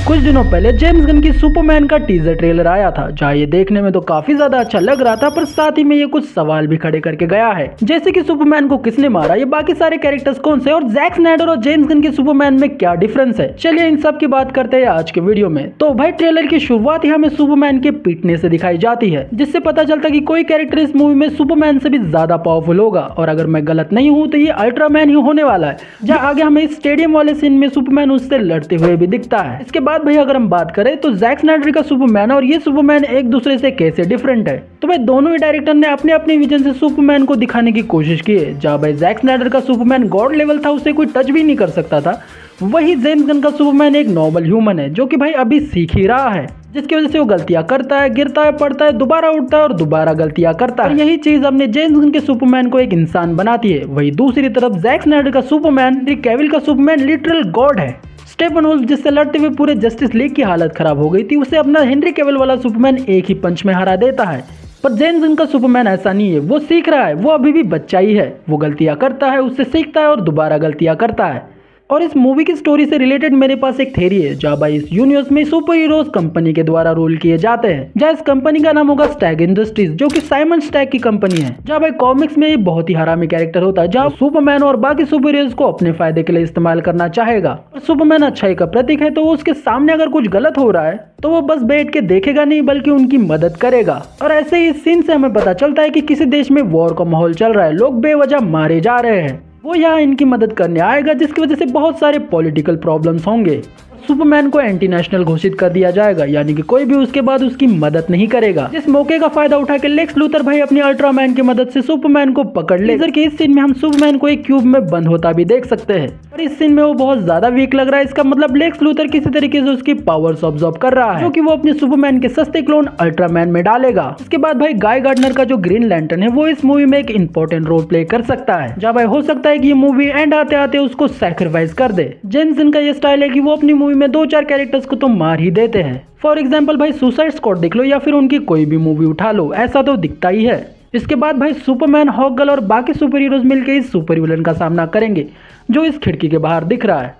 कुछ दिनों पहले जेम्स गन की सुपरमैन का टीजर ट्रेलर आया था, जहाँ ये देखने में तो काफी ज्यादा अच्छा लग रहा था, पर साथ ही में ये कुछ सवाल भी खड़े करके गया है, जैसे कि सुपरमैन को किसने मारा, ये बाकी सारे कैरेक्टर्स कौन से, और जैक स्नाइडर और जेम्स गन के सुपरमैन में क्या डिफरेंस है। चलिए इन सब की बात करते हैं आज के वीडियो में। तो भाई ट्रेलर की शुरुआत ही हमें सुपरमैन के पीटने से दिखाई जाती है, जिससे पता चलता है कि कोई कैरेक्टर इस मूवी में सुपरमैन से भी ज्यादा पावरफुल होगा, और अगर मैं गलत नहीं हूँ तो ये अल्ट्रामैन ही होने वाला है। जहाँ आगे हमें इस स्टेडियम वाले सीन में सुपरमैन उससे लड़ते हुए भी दिखता है। इसके बाद भाई अगर हम बात करें तो जैक स्नाइडर का सुपरमैन और ये सुपरमैन एक दूसरे से कैसे डिफरेंट है। तो भाई दोनों ही डायरेक्टर ने अपने अपने विजन से सुपरमैन को दिखाने की कोशिश की है। जहाँ भाई जैक स्नाइडर का सुपरमैन गॉड लेवल था, उसे कोई टच भी नहीं कर सकता था, वही जेम्स गन का सुपरमैन एक नॉर्मल ह्यूमन है, जो कि भाई अभी सीख ही रहा है, जिसकी वजह से वो गलतियां करता है, गिरता है, पड़ता है, दोबारा उठता है और दोबारा गलतियां करता है। यही चीज अपने जेम्स गन के सुपरमैन को एक इंसान बनाती है। वही दूसरी तरफ जैक स्नाइडर का सुपरमैन, हेनरी कैविल का सुपरमैन लिटरल गॉड है। स्टेफन वुल्फ जिससे लड़ते हुए पूरे जस्टिस लीग की हालत खराब हो गई थी, उसे अपना हेनरी कैविल वाला सुपरमैन एक ही पंच में हरा देता है। पर जेम्स गन का सुपरमैन ऐसा नहीं है, वो सीख रहा है, वो अभी भी बच्चा ही है, वो गलतियां करता है, उससे सीखता है और दोबारा गलतियां करता है। और इस मूवी की स्टोरी से रिलेटेड मेरे पास एक थ्योरी है, जहाँ भाई इस यूनिवर्स में सुपर हीरोज कंपनी के द्वारा रोल किए जाते हैं। जहाँ इस कंपनी का नाम होगा स्टैग इंडस्ट्रीज, जो कि साइमन स्टैग की कंपनी है। जहाँ भाई कॉमिक्स में ये बहुत ही हरामी कैरेक्टर होता है, जहाँ सुपरमैन और बाकी सुपर हीरोज को अपने फायदे के लिए इस्तेमाल करना चाहेगा। और सुपरमैन अच्छाई का प्रतीक है, तो उसके सामने अगर कुछ गलत हो रहा है तो वो बस बैठ के देखेगा नहीं, बल्कि उनकी मदद करेगा। और ऐसे ही इस सीन से हमें पता चलता है कि किसी देश में वॉर का माहौल चल रहा है, लोग बेवजह मारे जा रहे हैं, वो यहाँ इनकी मदद करने आएगा, जिसकी वजह से बहुत सारे पॉलिटिकल प्रॉब्लम्स होंगे। सुपरमैन को एंटी नेशनल घोषित कर दिया जाएगा, यानी कि कोई भी उसके बाद उसकी मदद नहीं करेगा। इस मौके का फायदा उठा के लेक्स लूथर भाई अपनी अल्ट्रामैन की मदद से सुपरमैन को पकड़ ले। कि इस सीन में हम सुपरमैन को एक क्यूब में बंद होता भी देख सकते हैं, और इस सीन में वो बहुत ज्यादा वीक लग रहा है। इसका मतलब लेक्स लूथर किसी तरीके से उसकी पावर्स ऑब्जॉर्ब कर रहा है, जो कि वो अपने सुपरमैन के सस्ते क्लोन अल्ट्रामैन में डालेगा। इसके बाद भाई गाय गार्डनर का जो ग्रीन लैंटर्न है, वो इस मूवी में एक इंपॉर्टेंट रोल प्ले कर सकता है। जहाँ भाई हो सकता है कि ये मूवी एंड आते आते उसको सैक्रिफाइस कर दे। जेम्स गन का ये स्टाइल है कि वो अपनी मूवी में 2-4 कैरेक्टर्स को तो मार ही देते हैं। फॉर एग्जाम्पल भाई सुसाइड स्क्वाड देख लो, या फिर उनकी कोई भी मूवी उठा लो, ऐसा तो दिखता ही है। इसके बाद भाई सुपरमैन, हॉकगर्ल और बाकी सुपर हीरोज मिलकर इस सुपर विलन का सामना करेंगे, जो इस खिड़की के बाहर दिख रहा है।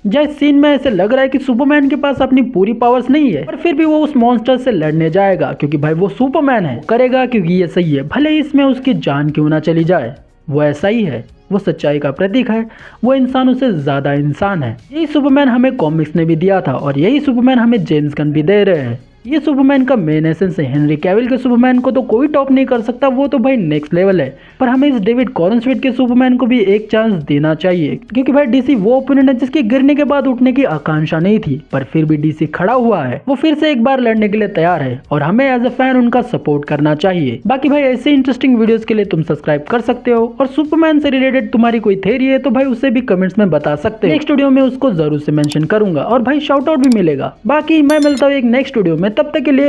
जैसे सीन में ऐसे लग रहा है कि सुपरमैन के पास अपनी पूरी पावर्स नहीं है, पर फिर भी वो उस मॉन्स्टर से लड़ने जाएगा, क्योंकि भाई वो सुपरमैन है, करेगा क्योंकि ये सही है, भले ही इसमें उसकी जान क्यों ना चली जाए। वो ऐसा ही है, वो सच्चाई का प्रतीक है, वो इंसानों से ज्यादा इंसान है। यही सुपरमैन हमें कॉमिक्स ने भी दिया था, और यही सुपरमैन हमें जेम्स गन भी दे रहे हैं। ये सुपरमैन का मेन एसेंस है। हेनरी कैविल के सुपरमैन को तो कोई टॉप नहीं कर सकता, वो तो भाई नेक्स्ट लेवल है। पर हमें इस डेविड कॉर्नस्वेट के सुपरमैन को भी एक चांस देना चाहिए, क्योंकि भाई डीसी वो ओपोनेंट है जिसके गिरने के बाद उठने की आकांक्षा नहीं थी, पर फिर भी डीसी खड़ा हुआ है, वो फिर से एक बार लड़ने के लिए तैयार है, और हमें एज अ फैन उनका सपोर्ट करना चाहिए। बाकी भाई ऐसे इंटरेस्टिंग वीडियोस के लिए तुम सब्सक्राइब कर सकते हो, और सुपरमैन से रिलेटेड तुम्हारी कोई थ्योरी है तो भाई उसे भी कमेंट्स में बता सकते हो। नेक्स्ट वीडियो में उसको जरूर से मेंशन करूंगा, और भाई शाउट आउट भी मिलेगा। बाकी मैं मिलता हूँ एक नेक्स्ट वीडियो में, तब तक के लिए